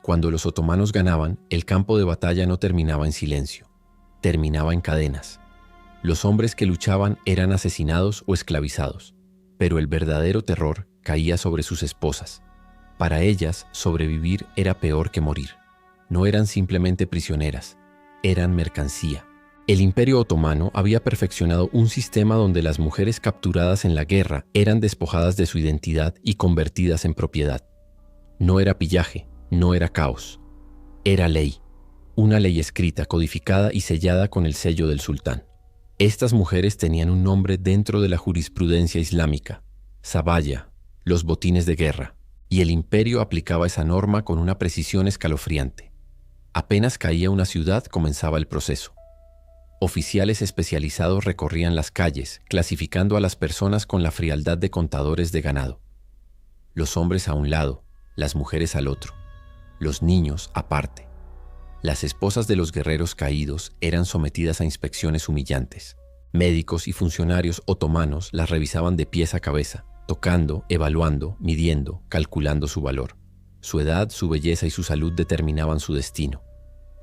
Cuando los otomanos ganaban, el campo de batalla no terminaba en silencio, terminaba en cadenas. Los hombres que luchaban eran asesinados o esclavizados, pero el verdadero terror caía sobre sus esposas. Para ellas, sobrevivir era peor que morir. No eran simplemente prisioneras, eran mercancía. El Imperio Otomano había perfeccionado un sistema donde las mujeres capturadas en la guerra eran despojadas de su identidad y convertidas en propiedad. No era pillaje, no era caos. Era ley. Una ley escrita, codificada y sellada con el sello del sultán. Estas mujeres tenían un nombre dentro de la jurisprudencia islámica: Sabaya, los botines de guerra, y el imperio aplicaba esa norma con una precisión escalofriante. Apenas caía una ciudad, comenzaba el proceso. Oficiales especializados recorrían las calles, clasificando a las personas con la frialdad de contadores de ganado. Los hombres a un lado, las mujeres al otro, los niños aparte. Las esposas de los guerreros caídos eran sometidas a inspecciones humillantes. Médicos y funcionarios otomanos las revisaban de pies a cabeza, tocando, evaluando, midiendo, calculando su valor. Su edad, su belleza y su salud determinaban su destino.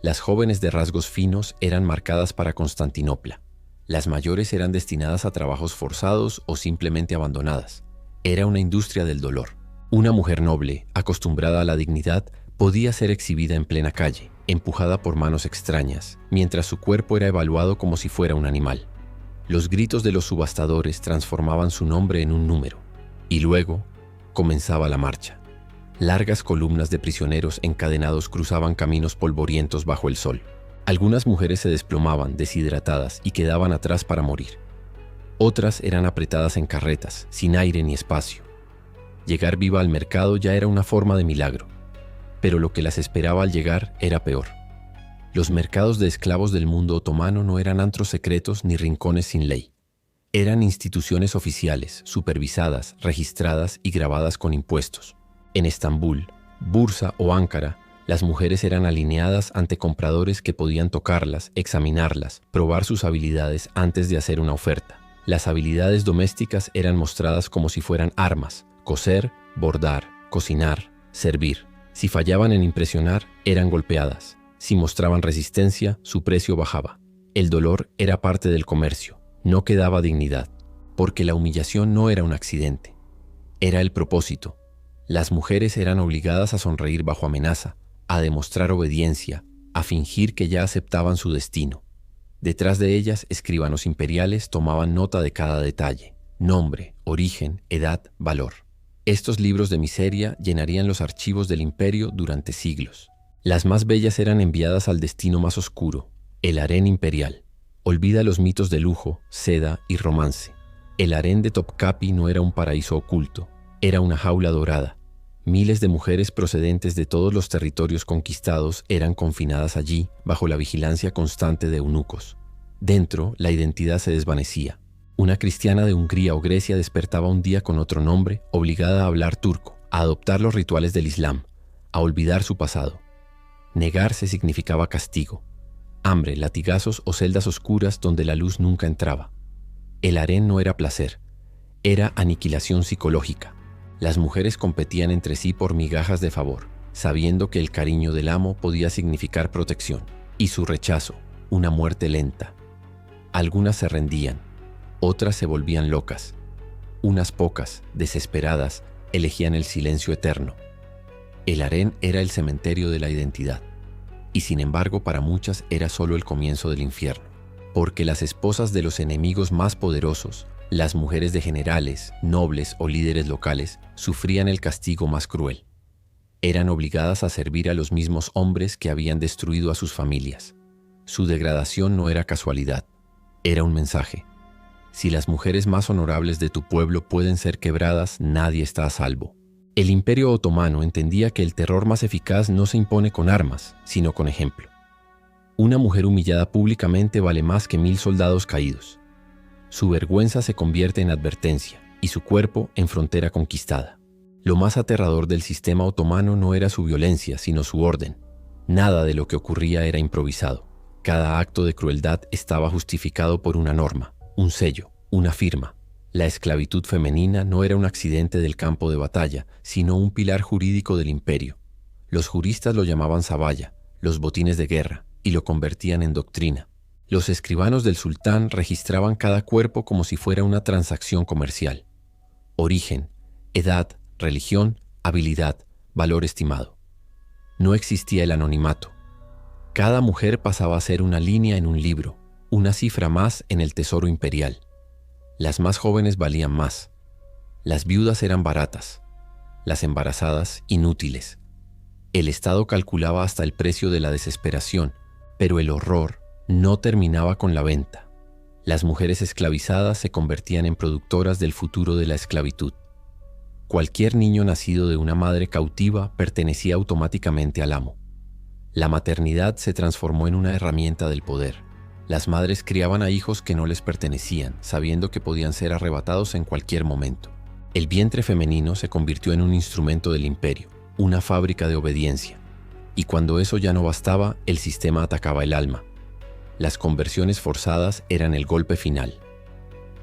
Las jóvenes de rasgos finos eran marcadas para Constantinopla. Las mayores eran destinadas a trabajos forzados o simplemente abandonadas. Era una industria del dolor. Una mujer noble, acostumbrada a la dignidad, podía ser exhibida en plena calle, empujada por manos extrañas, mientras su cuerpo era evaluado como si fuera un animal. Los gritos de los subastadores transformaban su nombre en un número. Y luego comenzaba la marcha. Largas columnas de prisioneros encadenados cruzaban caminos polvorientos bajo el sol. Algunas mujeres se desplomaban, deshidratadas, y quedaban atrás para morir. Otras eran apretadas en carretas, sin aire ni espacio. Llegar viva al mercado ya era una forma de milagro, pero lo que las esperaba al llegar era peor. Los mercados de esclavos del mundo otomano no eran antros secretos ni rincones sin ley. Eran instituciones oficiales, supervisadas, registradas y grabadas con impuestos. En Estambul, Bursa o Ankara, las mujeres eran alineadas ante compradores que podían tocarlas, examinarlas, probar sus habilidades antes de hacer una oferta. Las habilidades domésticas eran mostradas como si fueran armas: coser, bordar, cocinar, servir. Si fallaban en impresionar, eran golpeadas. Si mostraban resistencia, su precio bajaba. El dolor era parte del comercio, no quedaba dignidad, porque la humillación no era un accidente, era el propósito. Las mujeres eran obligadas a sonreír bajo amenaza, a demostrar obediencia, a fingir que ya aceptaban su destino. Detrás de ellas, escribanos imperiales tomaban nota de cada detalle: nombre, origen, edad, valor. Estos libros de miseria llenarían los archivos del imperio durante siglos. Las más bellas eran enviadas al destino más oscuro, el harén imperial. Olvida los mitos de lujo, seda y romance. El harén de Topkapi no era un paraíso oculto, era una jaula dorada. Miles de mujeres procedentes de todos los territorios conquistados eran confinadas allí bajo la vigilancia constante de eunucos. Dentro, la identidad se desvanecía. Una cristiana de Hungría o Grecia despertaba un día con otro nombre, obligada a hablar turco, a adoptar los rituales del Islam, a olvidar su pasado. Negarse significaba castigo, hambre, latigazos o celdas oscuras donde la luz nunca entraba. El harén no era placer, era aniquilación psicológica. Las mujeres competían entre sí por migajas de favor, sabiendo que el cariño del amo podía significar protección, y su rechazo, una muerte lenta. Algunas se rendían, otras se volvían locas. Unas pocas, desesperadas, elegían el silencio eterno. El harén era el cementerio de la identidad, y sin embargo para muchas era solo el comienzo del infierno, porque las esposas de los enemigos más poderosos, las mujeres de generales, nobles o líderes locales, sufrían el castigo más cruel. Eran obligadas a servir a los mismos hombres que habían destruido a sus familias. Su degradación no era casualidad, era un mensaje. Si las mujeres más honorables de tu pueblo pueden ser quebradas, nadie está a salvo. El Imperio Otomano entendía que el terror más eficaz no se impone con armas, sino con ejemplo. Una mujer humillada públicamente vale más que 1000 soldados caídos. Su vergüenza se convierte en advertencia y su cuerpo en frontera conquistada. Lo más aterrador del sistema otomano no era su violencia, sino su orden. Nada de lo que ocurría era improvisado. Cada acto de crueldad estaba justificado por una norma, un sello, una firma. La esclavitud femenina no era un accidente del campo de batalla, sino un pilar jurídico del imperio. Los juristas lo llamaban sabaya, los botines de guerra, y lo convertían en doctrina. Los escribanos del sultán registraban cada cuerpo como si fuera una transacción comercial. Origen, edad, religión, habilidad, valor estimado. No existía el anonimato. Cada mujer pasaba a ser una línea en un libro, una cifra más en el tesoro imperial. Las más jóvenes valían más. Las viudas eran baratas, las embarazadas inútiles. El Estado calculaba hasta el precio de la desesperación, pero el horror no terminaba con la venta. Las mujeres esclavizadas se convertían en productoras del futuro de la esclavitud. Cualquier niño nacido de una madre cautiva pertenecía automáticamente al amo. La maternidad se transformó en una herramienta del poder. Las madres criaban a hijos que no les pertenecían, sabiendo que podían ser arrebatados en cualquier momento. El vientre femenino se convirtió en un instrumento del imperio, una fábrica de obediencia. Y cuando eso ya no bastaba, el sistema atacaba el alma. Las conversiones forzadas eran el golpe final.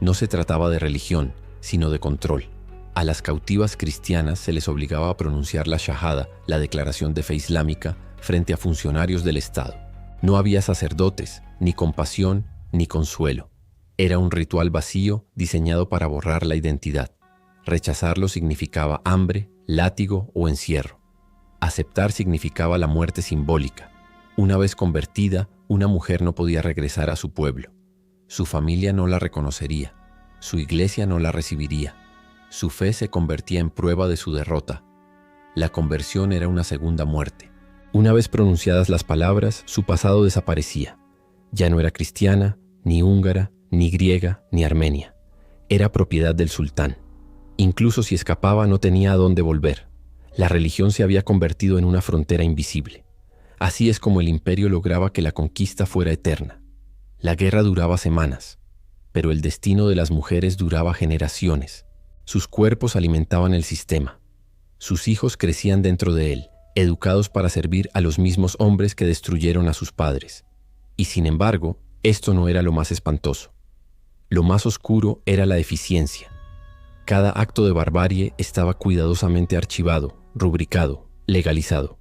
No se trataba de religión, sino de control. A las cautivas cristianas se les obligaba a pronunciar la shahada, la declaración de fe islámica, frente a funcionarios del Estado. No había sacerdotes, ni compasión, ni consuelo. Era un ritual vacío diseñado para borrar la identidad. Rechazarlo significaba hambre, látigo o encierro. Aceptar significaba la muerte simbólica. Una vez convertida, una mujer no podía regresar a su pueblo. Su familia no la reconocería. Su iglesia no la recibiría. Su fe se convertía en prueba de su derrota. La conversión era una segunda muerte. Una vez pronunciadas las palabras, su pasado desaparecía. Ya no era cristiana, ni húngara, ni griega, ni armenia. Era propiedad del sultán. Incluso si escapaba, no tenía a dónde volver. La religión se había convertido en una frontera invisible. Así es como el imperio lograba que la conquista fuera eterna. La guerra duraba semanas, pero el destino de las mujeres duraba generaciones. Sus cuerpos alimentaban el sistema. Sus hijos crecían dentro de él, educados para servir a los mismos hombres que destruyeron a sus padres. Y sin embargo, esto no era lo más espantoso. Lo más oscuro era la eficiencia. Cada acto de barbarie estaba cuidadosamente archivado, rubricado, legalizado.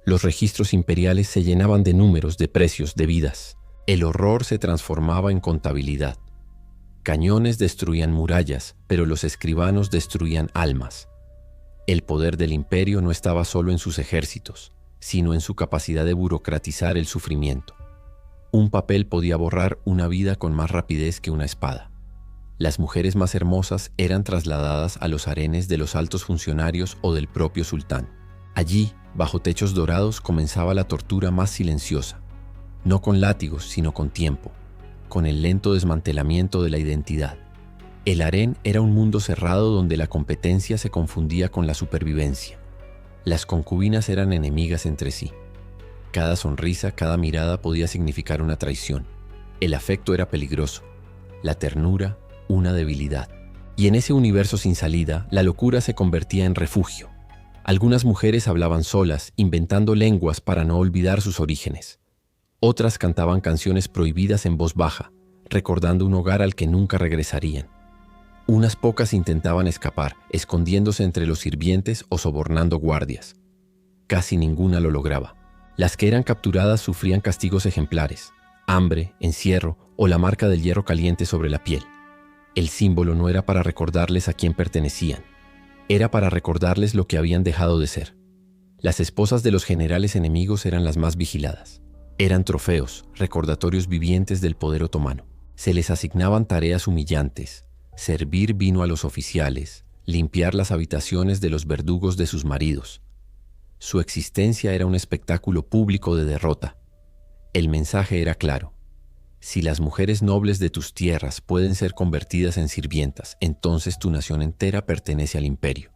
Los registros imperiales se llenaban de números, de precios, de vidas. El horror se transformaba en contabilidad. Cañones destruían murallas, pero los escribanos destruían almas. El poder del imperio no estaba solo en sus ejércitos, sino en su capacidad de burocratizar el sufrimiento. Un papel podía borrar una vida con más rapidez que una espada. Las mujeres más hermosas eran trasladadas a los harenes de los altos funcionarios o del propio sultán. Allí, bajo techos dorados, comenzaba la tortura más silenciosa, no con látigos, sino con tiempo, con el lento desmantelamiento de la identidad. El harén era un mundo cerrado donde la competencia se confundía con la supervivencia. Las concubinas eran enemigas entre sí. Cada sonrisa, cada mirada podía significar una traición. El afecto era peligroso, la ternura, una debilidad. Y en ese universo sin salida, la locura se convertía en refugio. Algunas mujeres hablaban solas, inventando lenguas para no olvidar sus orígenes. Otras cantaban canciones prohibidas en voz baja, recordando un hogar al que nunca regresarían. Unas pocas intentaban escapar, escondiéndose entre los sirvientes o sobornando guardias. Casi ninguna lo lograba. Las que eran capturadas sufrían castigos ejemplares, hambre, encierro o la marca del hierro caliente sobre la piel. El símbolo no era para recordarles a quién pertenecían, era para recordarles lo que habían dejado de ser. Las esposas de los generales enemigos eran las más vigiladas. Eran trofeos, recordatorios vivientes del poder otomano. Se les asignaban tareas humillantes: servir vino a los oficiales, limpiar las habitaciones de los verdugos de sus maridos. Su existencia era un espectáculo público de derrota. El mensaje era claro: si las mujeres nobles de tus tierras pueden ser convertidas en sirvientas, entonces tu nación entera pertenece al imperio.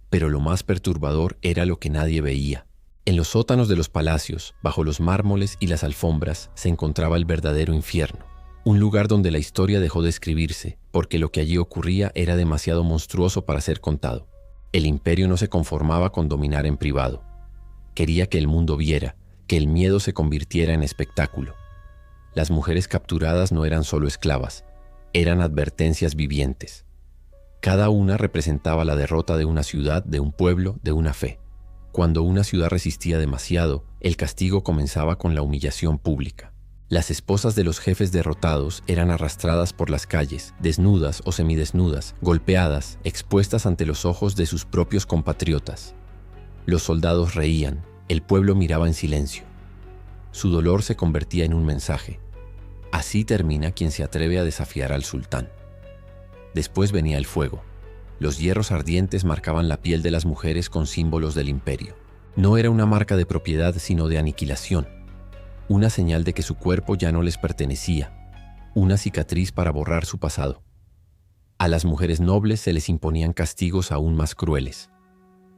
Pero lo más perturbador era lo que nadie veía. En los sótanos de los palacios, bajo los mármoles y las alfombras, se encontraba el verdadero infierno. Un lugar donde la historia dejó de escribirse, porque lo que allí ocurría era demasiado monstruoso para ser contado. El imperio no se conformaba con dominar en privado. Quería que el mundo viera, que el miedo se convirtiera en espectáculo. Las mujeres capturadas no eran solo esclavas, eran advertencias vivientes. Cada una representaba la derrota de una ciudad, de un pueblo, de una fe. Cuando una ciudad resistía demasiado, el castigo comenzaba con la humillación pública. Las esposas de los jefes derrotados eran arrastradas por las calles, desnudas o semidesnudas, golpeadas, expuestas ante los ojos de sus propios compatriotas. Los soldados reían, el pueblo miraba en silencio. Su dolor se convertía en un mensaje. Así termina quien se atreve a desafiar al sultán. Después venía el fuego. Los hierros ardientes marcaban la piel de las mujeres con símbolos del imperio. No era una marca de propiedad, sino de aniquilación. Una señal de que su cuerpo ya no les pertenecía. Una cicatriz para borrar su pasado. A las mujeres nobles se les imponían castigos aún más crueles.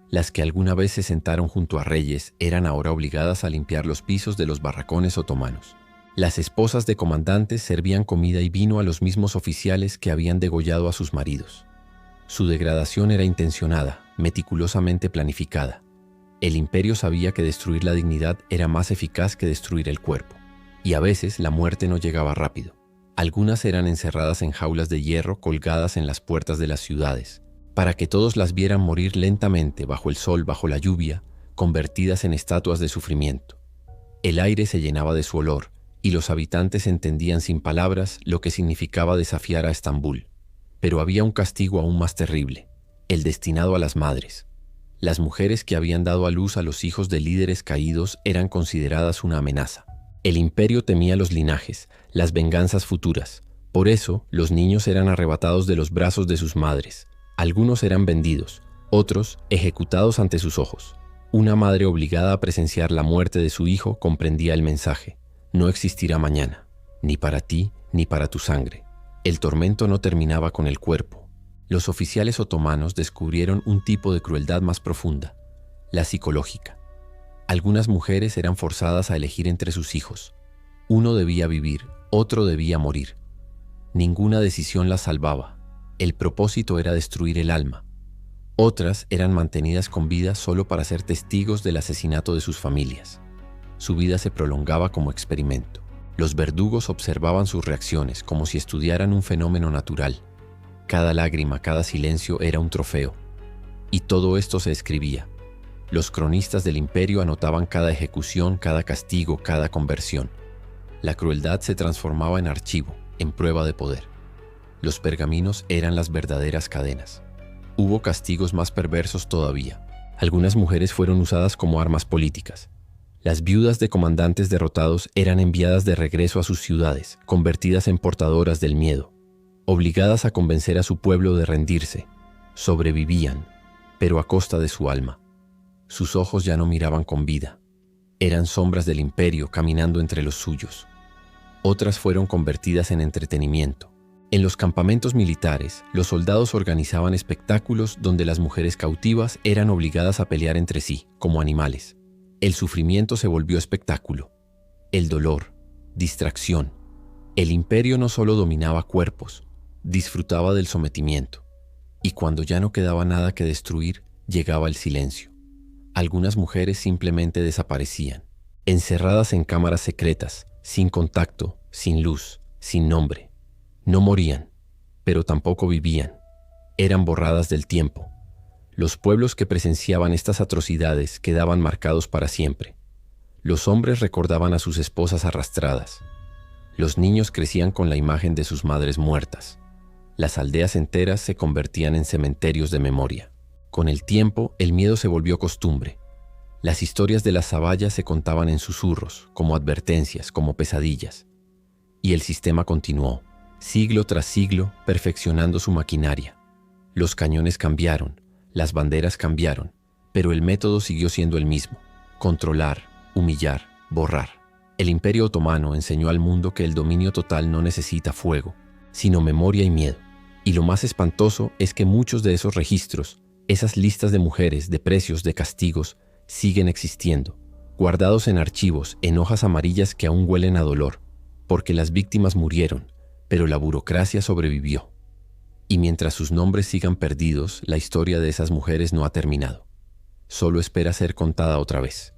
Las que alguna vez se sentaron junto a reyes eran ahora obligadas a limpiar los pisos de los barracones otomanos. Las esposas de comandantes servían comida y vino a los mismos oficiales que habían degollado a sus maridos. Su degradación era intencionada, meticulosamente planificada. El imperio sabía que destruir la dignidad era más eficaz que destruir el cuerpo. Y a veces la muerte no llegaba rápido. Algunas eran encerradas en jaulas de hierro colgadas en las puertas de las ciudades, para que todos las vieran morir lentamente bajo el sol, bajo la lluvia, convertidas en estatuas de sufrimiento. El aire se llenaba de su olor, y los habitantes entendían sin palabras lo que significaba desafiar a Estambul. Pero había un castigo aún más terrible, el destinado a las madres. Las mujeres que habían dado a luz a los hijos de líderes caídos eran consideradas una amenaza. El imperio temía los linajes, las venganzas futuras. Por eso, los niños eran arrebatados de los brazos de sus madres. Algunos eran vendidos, otros ejecutados ante sus ojos. Una madre obligada a presenciar la muerte de su hijo comprendía el mensaje: no existirá mañana, ni para ti ni para tu sangre. El tormento no terminaba con el cuerpo. Los oficiales otomanos descubrieron un tipo de crueldad más profunda, la psicológica. Algunas mujeres eran forzadas a elegir entre sus hijos. Uno debía vivir, otro debía morir. Ninguna decisión las salvaba. El propósito era destruir el alma. Otras eran mantenidas con vida solo para ser testigos del asesinato de sus familias. Su vida se prolongaba como experimento. Los verdugos observaban sus reacciones como si estudiaran un fenómeno natural. Cada lágrima, cada silencio era un trofeo. Y todo esto se escribía. Los cronistas del imperio anotaban cada ejecución, cada castigo, cada conversión. La crueldad se transformaba en archivo, en prueba de poder. Los pergaminos eran las verdaderas cadenas. Hubo castigos más perversos todavía. Algunas mujeres fueron usadas como armas políticas. Las viudas de comandantes derrotados eran enviadas de regreso a sus ciudades, convertidas en portadoras del miedo. Obligadas a convencer a su pueblo de rendirse, sobrevivían, pero a costa de su alma. Sus ojos ya no miraban con vida. Eran sombras del imperio caminando entre los suyos. Otras fueron convertidas en entretenimiento. En los campamentos militares, los soldados organizaban espectáculos donde las mujeres cautivas eran obligadas a pelear entre sí, como animales. El sufrimiento se volvió espectáculo. El dolor, distracción. El imperio no solo dominaba cuerpos, disfrutaba del sometimiento. Y cuando ya no quedaba nada que destruir, llegaba el silencio. Algunas mujeres simplemente desaparecían, encerradas en cámaras secretas, sin contacto, sin luz, sin nombre. No morían, pero tampoco vivían. Eran borradas del tiempo. Los pueblos que presenciaban estas atrocidades quedaban marcados para siempre. Los hombres recordaban a sus esposas arrastradas. Los niños crecían con la imagen de sus madres muertas. Las aldeas enteras se convertían en cementerios de memoria. Con el tiempo, el miedo se volvió costumbre. Las historias de las zaballas se contaban en susurros, como advertencias, como pesadillas. Y el sistema continuó, siglo tras siglo, perfeccionando su maquinaria. Los cañones cambiaron, las banderas cambiaron, pero el método siguió siendo el mismo: controlar, humillar, borrar. El Imperio Otomano enseñó al mundo que el dominio total no necesita fuego, sino memoria y miedo. Y lo más espantoso es que muchos de esos registros, esas listas de mujeres, de precios, de castigos, siguen existiendo, guardados en archivos, en hojas amarillas que aún huelen a dolor, porque las víctimas murieron, pero la burocracia sobrevivió. Y mientras sus nombres sigan perdidos, la historia de esas mujeres no ha terminado. Solo espera ser contada otra vez.